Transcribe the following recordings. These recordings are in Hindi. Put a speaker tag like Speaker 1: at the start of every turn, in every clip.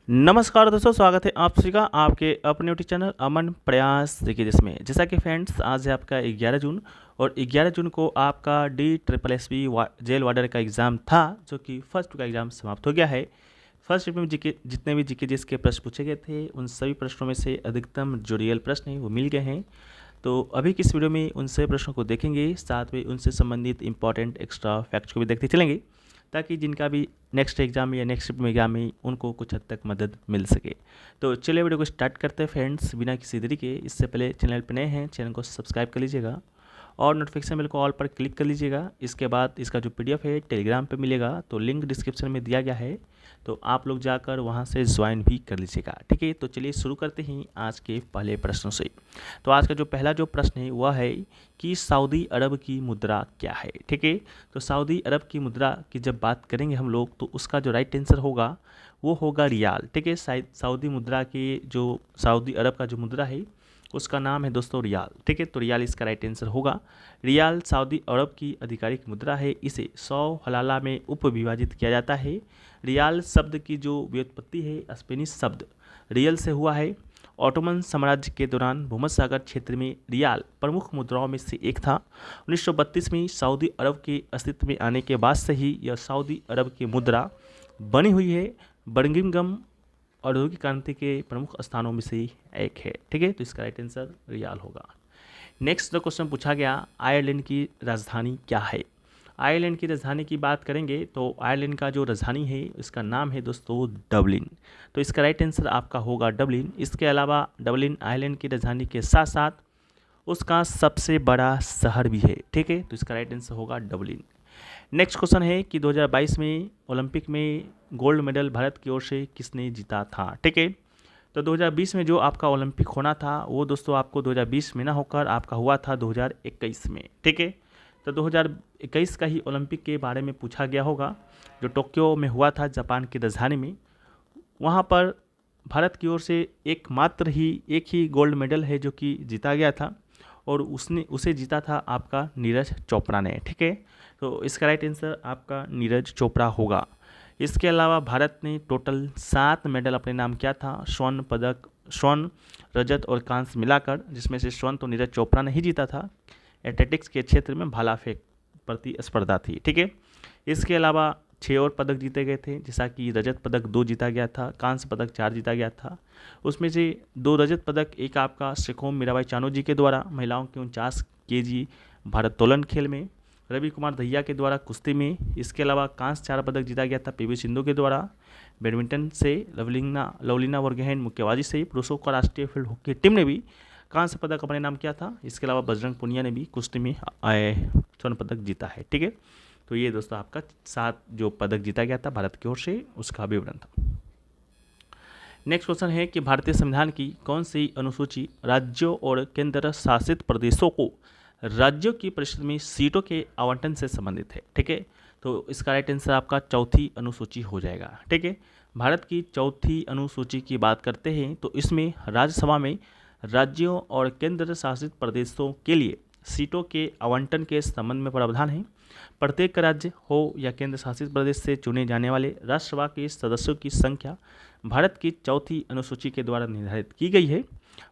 Speaker 1: नमस्कार दोस्तों, स्वागत है आप सभी का आपके अपने यूट्यूब चैनल अमन प्रयास देखिए जिसमें जैसा कि फ्रेंड्स आज है आपका 11 जून और 11 जून को आपका DSSB जेल वार्डर का एग्ज़ाम था जो कि फर्स्ट का एग्ज़ाम समाप्त हो गया है। फर्स्ट शिफ्ट में जीके जितने भी जीके जिसके प्रश्न पूछे गए थे उन सभी प्रश्नों में से अधिकतम जो रियल प्रश्न हैं वो मिल गए हैं। तो अभी किस वीडियो में उन सभी प्रश्नों को देखेंगे, साथ में उनसे संबंधित इंपॉर्टेंट एक्स्ट्रा फैक्ट्स को भी देखते चलेंगे ताकि जिनका भी नेक्स्ट एग्जाम में या नेक्स्ट शिफ्ट में एग्जाम में उनको कुछ हद तक मदद मिल सके। तो चलिए वीडियो को स्टार्ट करते हैं फ्रेंड्स बिना किसी देरी के। इससे पहले चैनल पर नए हैं चैनल को सब्सक्राइब कर लीजिएगा और नोटिफिकेशन बेल को ऑल पर क्लिक कर लीजिएगा। इसके बाद इसका जो PDF है टेलीग्राम पे मिलेगा, तो लिंक डिस्क्रिप्शन में दिया गया है, तो आप लोग जाकर वहाँ से ज्वाइन भी कर लीजिएगा। ठीक है, तो चलिए शुरू करते हैं आज के पहले प्रश्नों से। तो आज का जो पहला जो प्रश्न है वह है कि सऊदी अरब की मुद्रा क्या है। ठीक है, तो सऊदी अरब की मुद्रा की जब बात करेंगे हम लोग तो उसका जो राइट आंसर होगा वो होगा रियाल। ठीक है, सऊदी मुद्रा के जो सऊदी अरब का जो मुद्रा है उसका नाम है दोस्तों रियाल। ठीक है, तो रियाल इसका राइट आंसर होगा। रियाल सऊदी अरब की आधिकारिक मुद्रा है। इसे 100 हलाला में उप विभाजित किया जाता है। रियाल शब्द की जो व्युत्पत्ति है स्पेनिश शब्द रियल से हुआ है। ऑटोमन साम्राज्य के दौरान भूमध्य सागर क्षेत्र में रियाल प्रमुख मुद्राओं में से एक था। 1932 में सऊदी अरब के अस्तित्व में आने के बाद से ही यह सऊदी अरब की मुद्रा बनी हुई है। बर्मिंघम औद्योगिक क्रांति के प्रमुख स्थानों में से एक है। ठीक है, तो इसका राइट आंसर रियाल होगा। नेक्स्ट जो क्वेश्चन पूछा गया, आयरलैंड की राजधानी क्या है। आयरलैंड की राजधानी की बात करेंगे तो आयरलैंड का जो राजधानी है इसका नाम है दोस्तों डबलिन। तो इसका राइट आंसर आपका होगा डबलिन। इसके अलावा डबलिन आयरलैंड की राजधानी के साथ साथ उसका सबसे बड़ा शहर भी है। ठीक है, तो इसका राइट आंसर होगा डबलिन। नेक्स्ट क्वेश्चन है कि 2022 में ओलंपिक में गोल्ड मेडल भारत की ओर से किसने जीता था। ठीक है, तो 2020 में जो आपका ओलंपिक होना था वो दोस्तों आपको 2020 में ना होकर आपका हुआ था 2021 में। ठीक है, तो 2021 का ही ओलंपिक के बारे में पूछा गया होगा जो टोक्यो में हुआ था जापान की राजधानी में। वहाँ पर भारत की ओर से एक ही गोल्ड मेडल है जो कि जीता गया था और उसे जीता था आपका नीरज चोपड़ा ने। ठीक है, तो इसका राइट आंसर आपका नीरज चोपड़ा होगा। इसके अलावा भारत ने टोटल 7 मेडल अपने नाम किया था, स्वर्ण, रजत और कांस्य मिलाकर, जिसमें से स्वर्ण तो नीरज चोपड़ा ने ही जीता था। एथलेटिक्स के क्षेत्र में भाला फेंक प्रतिस्पर्धा थी। ठीक है, इसके अलावा 6 और पदक जीते गए थे, जैसा कि रजत पदक 2 जीता गया था, कांस्य पदक 4 जीता गया था। उसमें से 2 रजत पदक एक आपका सिखोम मीराबाई चानू जी के द्वारा महिलाओं के 49 kg भारोत्तोलन खेल में, रवि कुमार दहिया के द्वारा कुश्ती में। इसके अलावा कांस्य 4 पदक जीता गया था PV सिंधु के द्वारा बैडमिंटन से, लवलीना वर्गहैन मुक्केबाजी से। पुरुषों का राष्ट्रीय फील्ड हॉकी टीम ने भी कांस्य पदक अपने नाम किया था। इसके अलावा बजरंग पुनिया ने भी कुश्ती में स्वर्ण पदक जीता है। ठीक है, तो ये दोस्तों आपका 7 जो पदक जीता गया था भारत की ओर से उसका विवरण था। नेक्स्ट क्वेश्चन है कि भारतीय संविधान की कौन सी अनुसूची राज्यों और केंद्र शासित प्रदेशों को राज्यों की परिषद में सीटों के आवंटन से संबंधित है। ठीक है, तो इसका राइट आंसर आपका चौथी अनुसूची हो जाएगा। ठीक है, भारत की चौथी अनुसूची की बात करते हैं तो इसमें राज्यसभा में राज्यों और केंद्र शासित प्रदेशों के लिए सीटों के आवंटन के संबंध में प्रावधान है। प्रत्येक राज्य हो या केंद्र शासित प्रदेश से चुने जाने वाले राज्यसभा के सदस्यों की संख्या भारत की चौथी अनुसूची के द्वारा निर्धारित की गई है।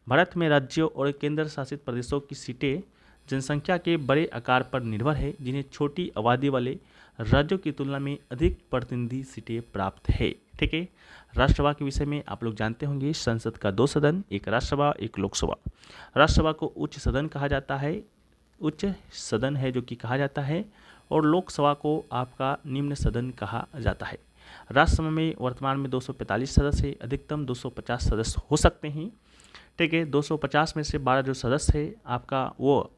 Speaker 1: भारत में राज्यों और केंद्र शासित प्रदेशों की सीटें जनसंख्या के बड़े आकार पर निर्भर है, जिन्हें छोटी आबादी वाले राज्यों की तुलना में अधिक प्रतिनिधि सीटें प्राप्त है। ठीक है, राज्यसभा के विषय में आप लोग जानते होंगे, संसद का 2 सदन, एक राज्यसभा एक लोकसभा। राज्यसभा को उच्च सदन कहा जाता है, उच्च सदन है जो कि कहा जाता है, और लोकसभा को आपका निम्न सदन कहा जाता है। राज्यसभा में वर्तमान में 245 सदस्य है, अधिकतम 250 सदस्य हो सकते हैं। ठीक है, 250 में से 12 जो सदस्य है आपका वो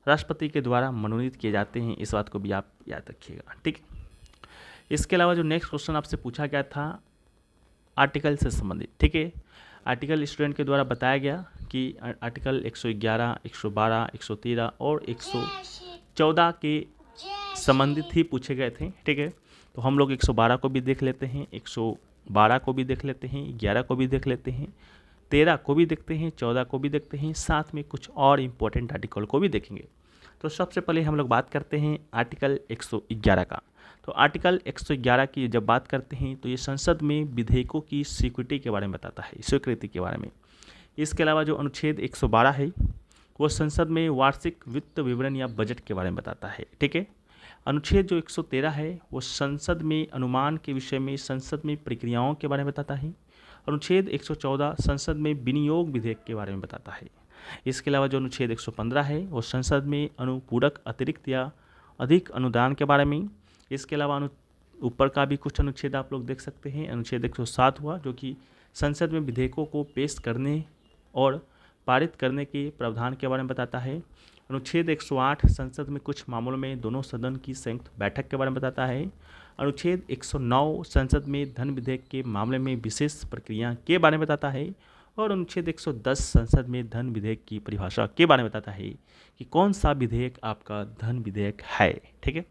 Speaker 1: राष्ट्रपति के द्वारा मनोनीत किए जाते हैं, इस बात को भी आप याद रखिएगा। ठीक, इसके अलावा जो नेक्स्ट क्वेश्चन आपसे पूछा गया था आर्टिकल से संबंधित। ठीक है, आर्टिकल स्टूडेंट के द्वारा बताया गया कि आर्टिकल 111, 112, 113 और 114 के संबंधित ही पूछे गए थे। ठीक है, तो हम लोग 112 को भी देख लेते हैं, 112 को भी देख लेते हैं, 11 को भी देख लेते हैं, 13 को भी देखते हैं, 14 को भी देखते हैं, साथ में कुछ और इम्पोर्टेंट आर्टिकल को भी देखेंगे। तो सबसे पहले हम लोग बात करते हैं आर्टिकल 111 का। तो आर्टिकल 111 की जब बात करते हैं तो ये संसद में विधेयकों की स्वीकृति के बारे में बताता है, स्वीकृति के बारे में। इसके अलावा जो अनुच्छेद 112 है वो संसद में वार्षिक वित्त विवरण या बजट के बारे में बताता है, ठीक है। अनुच्छेद जो 113 है वो संसद में अनुमान के विषय में संसद में प्रक्रियाओं के बारे में बताता है। अनुच्छेद 114 संसद में विनियोग विधेयक के बारे में बताता है। इसके अलावा जो अनुच्छेद 115 है वो संसद में अनुपूरक अतिरिक्त या अधिक अनुदान के बारे में। इसके अलावा ऊपर का भी कुछ अनुच्छेद आप लोग देख सकते हैं। अनुच्छेद 107 हुआ जो कि संसद में विधेयकों को पेश करने और पारित करने के प्रावधान के बारे में बताता है। अनुच्छेद 108 संसद में कुछ मामलों में दोनों सदन की संयुक्त बैठक के बारे में बताता है। अनुच्छेद 109 संसद में धन विधेयक के मामले में विशेष प्रक्रिया के बारे में बताता है। और अनुच्छेद 110 संसद में धन विधेयक की परिभाषा के बारे में बताता है कि कौन सा विधेयक आपका धन विधेयक है, ठीक है।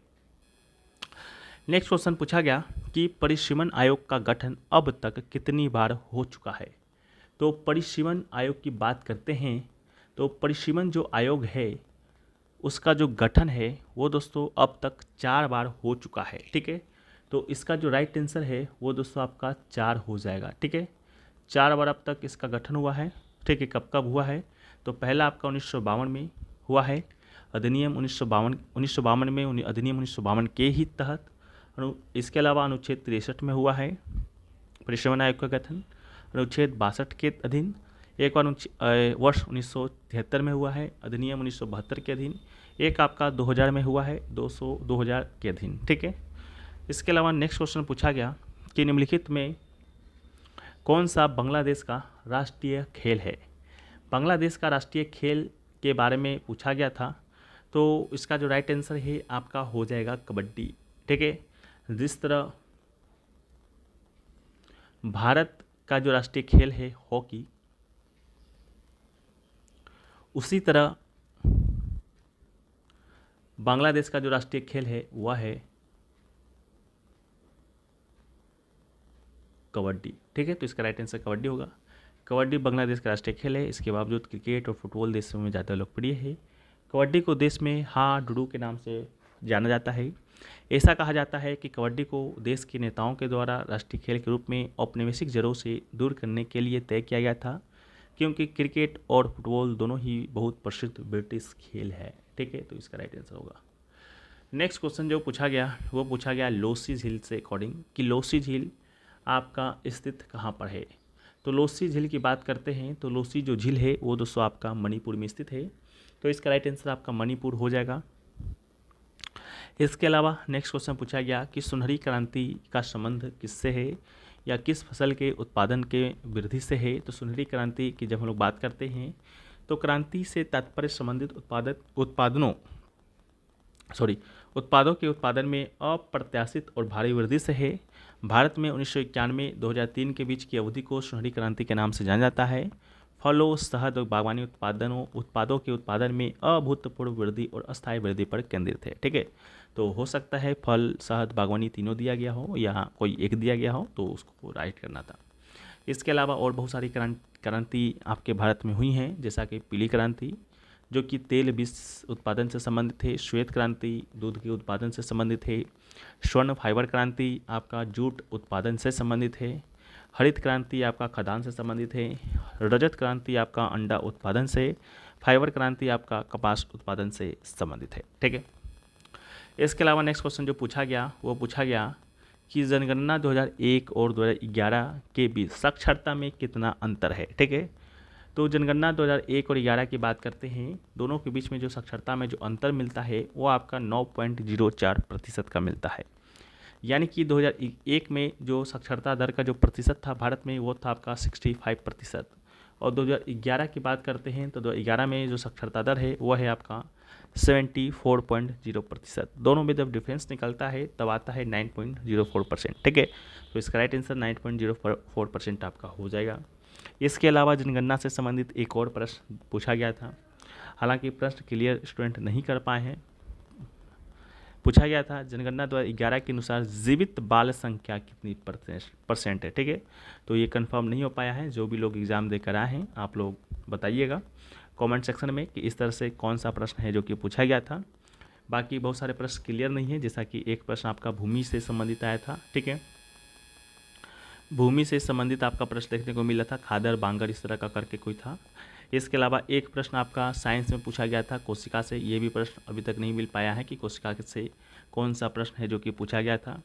Speaker 1: नेक्स्ट क्वेश्चन पूछा गया कि परिसीमन आयोग का गठन अब तक कितनी बार हो चुका है। तो परिसीमन आयोग की बात करते हैं तो परिसीमन जो आयोग है उसका जो गठन है वो दोस्तों अब तक 4 बार हो चुका है, ठीक है। तो इसका जो राइट आंसर है वो दोस्तों आपका 4 हो जाएगा, ठीक है। 4 बार अब तक इसका गठन हुआ है, ठीक है। कब कब हुआ है तो पहला आपका 1952 में हुआ है, अधिनियम 1952 में अधिनियम 1952 के ही तहत। इसके अलावा अनुच्छेद 63 में हुआ है परिसीमन आयोग का गठन, अनुच्छेद 62 के अधीन। एक बार वर्ष 1973 में हुआ है अधिनियम 1972 के अधीन। एक आपका 2000 में हुआ है 2000 के अधीन, ठीक है। इसके अलावा नेक्स्ट क्वेश्चन पूछा गया कि निम्नलिखित में कौन सा बांग्लादेश का राष्ट्रीय खेल है। बांग्लादेश का राष्ट्रीय खेल के बारे में पूछा गया था, तो इसका जो राइट आंसर है आपका हो जाएगा कबड्डी, ठीक है। जिस तरह भारत का जो राष्ट्रीय खेल है हॉकी, उसी तरह बांग्लादेश का जो राष्ट्रीय खेल है वह है कबड्डी, ठीक है। तो इसका राइट आंसर कबड्डी होगा। कबड्डी बांग्लादेश का राष्ट्रीय खेल है। इसके बावजूद क्रिकेट और फुटबॉल देशों में ज़्यादा लोकप्रिय है। कबड्डी को देश में हाडुडू के नाम से जाना जाता है। ऐसा कहा जाता है कि कबड्डी को देश के नेताओं के द्वारा राष्ट्रीय खेल के रूप में औपनिवेशिक जड़ों से दूर करने के लिए तय किया गया था, क्योंकि क्रिकेट और फुटबॉल दोनों ही बहुत प्रसिद्ध ब्रिटिश खेल है, ठीक है। तो इसका राइट आंसर होगा। नेक्स्ट क्वेश्चन जो पूछा गया वो पूछा गया लोसी झील से अकॉर्डिंग कि लोसी झील आपका स्थित कहाँ पर है। तो लोसी झील की बात करते हैं तो लोसी जो झील है वो दोस्तों आपका मणिपुर में स्थित है। तो इसका राइट आंसर आपका मणिपुर हो जाएगा। इसके अलावा नेक्स्ट क्वेश्चन पूछा गया कि सुनहरी क्रांति का संबंध किससे है या किस फसल के उत्पादन के वृद्धि से है। तो सुनहरी क्रांति की जब हम लोग बात करते हैं तो क्रांति से तात्पर्य संबंधित उत्पादों के उत्पादन में अप्रत्याशित और भारी वृद्धि से है। भारत में 1991-2003 के बीच की अवधि को सुनहरी क्रांति के नाम से जाना जाता है। फलों, शहद और बागवानी उत्पादों के उत्पादन में अभूतपूर्व वृद्धि और अस्थायी वृद्धि पर केंद्रित है, ठीक है। तो हो सकता है फल, शहद, बागवानी तीनों दिया गया हो या कोई एक दिया गया हो, तो उसको राइट करना था। इसके अलावा और बहुत सारी क्रांति आपके भारत में हुई हैं, जैसा कि पीली क्रांति जो कि तेल बीज उत्पादन से संबंधित है, श्वेत क्रांति दूध के उत्पादन से संबंधित है, स्वर्ण फाइबर क्रांति आपका जूट उत्पादन से संबंधित है, हरित क्रांति आपका खदान से संबंधित है, रजत क्रांति आपका अंडा उत्पादन से, फाइबर क्रांति आपका कपास उत्पादन से संबंधित है, ठीक है। इसके अलावा नेक्स्ट क्वेश्चन जो पूछा गया वो पूछा गया कि जनगणना 2001 और 2011 के बीच साक्षरता में कितना अंतर है, ठीक है। तो जनगणना 2001 और 11 की बात करते हैं, दोनों के बीच में जो साक्षरता में जो अंतर मिलता है वो आपका 9.04% का मिलता है। यानी कि 2001 में जो साक्षरता दर का जो प्रतिशत था भारत में वो था आपका 65%, और 2011 की बात करते हैं तो 2011 में जो साक्षरता दर है वो है आपका 74.0%। दोनों में जब डिफरेंस निकलता है तब आता है 9.04%, ठीक है। तो इसका राइट आंसर 9.04% आपका हो जाएगा। इसके अलावा जनगणना से संबंधित एक और प्रश्न पूछा गया था, हालांकि प्रश्न क्लियर स्टूडेंट नहीं कर पाए हैं। पूछा गया था जनगणना 2011 के अनुसार जीवित बाल संख्या कितनी परसेंट है, ठीक है। तो ये कंफर्म नहीं हो पाया है। जो भी लोग एग्ज़ाम देकर आए हैं आप लोग बताइएगा कमेंट सेक्शन में कि इस तरह से कौन सा प्रश्न है जो कि पूछा गया था। बाकी बहुत सारे प्रश्न क्लियर नहीं है, जैसा कि एक प्रश्न आपका भूमि से संबंधित आया था, ठीक है। भूमि से संबंधित आपका प्रश्न देखने को मिला था, खादर बांगर इस तरह का करके कोई था। इसके अलावा एक प्रश्न आपका साइंस में पूछा गया था कोशिका से, ये भी प्रश्न अभी तक नहीं मिल पाया है कि कोशिका से कौन सा प्रश्न है जो कि पूछा गया था।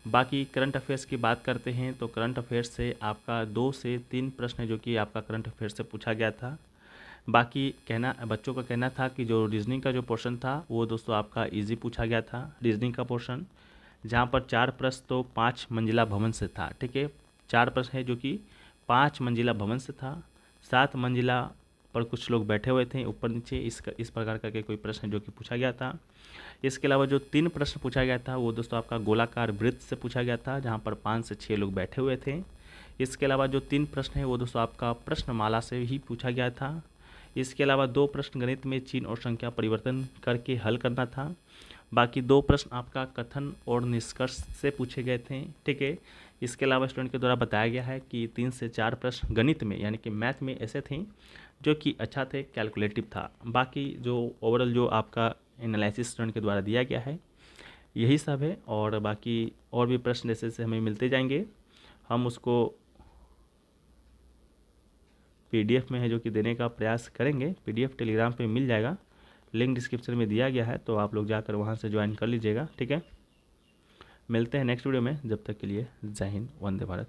Speaker 1: बाकी करंट अफेयर्स की बात करते हैं तो करंट अफेयर्स से आपका 2 से 3 प्रश्न है जो कि आपका करंट अफेयर्स से पूछा गया था। बाकी बच्चों का कहना था कि जो रीजनिंग का जो पोर्शन था वो दोस्तों आपका इजी पूछा गया था, रीजनिंग का पोर्शन, जहाँ पर 4 प्रश्न तो 5 मंजिला भवन से था, ठीक है। 4 प्रश्न है जो कि 5 मंजिला भवन से था, 7 मंजिला पर कुछ लोग बैठे हुए थे ऊपर नीचे, इस प्रकार का कोई प्रश्न जो कि पूछा गया था। इसके अलावा जो 3 प्रश्न पूछा गया था वो दोस्तों आपका गोलाकार वृत्त से पूछा गया था, जहाँ पर 5 से 6 लोग बैठे हुए थे। इसके अलावा जो 3 प्रश्न है वो दोस्तों आपका प्रश्नमाला से ही पूछा गया था। इसके अलावा 2 प्रश्न गणित में चिन्ह और संख्या परिवर्तन करके हल करना था। बाकी 2 प्रश्न आपका कथन और निष्कर्ष से पूछे गए थे, ठीक है। इसके अलावा स्टूडेंट के द्वारा बताया गया है कि 3 से 4 प्रश्न गणित में यानी कि मैथ में ऐसे थे जो कि अच्छा थे, कैलकुलेटिव था। बाकी जो ओवरऑल जो आपका एनालिसिस स्टूडेंट के द्वारा दिया गया है यही सब है, और बाकी और भी प्रश्न जैसे जैसे हमें मिलते जाएंगे हम उसको PDF में है जो कि देने का प्रयास करेंगे। PDF टेलीग्राम पे मिल जाएगा, लिंक डिस्क्रिप्शन में दिया गया है, तो आप लोग जाकर वहाँ से ज्वाइन कर लीजिएगा, ठीक है। मिलते हैं नेक्स्ट वीडियो में, जब तक के लिए जय हिंद, वंदे भारत।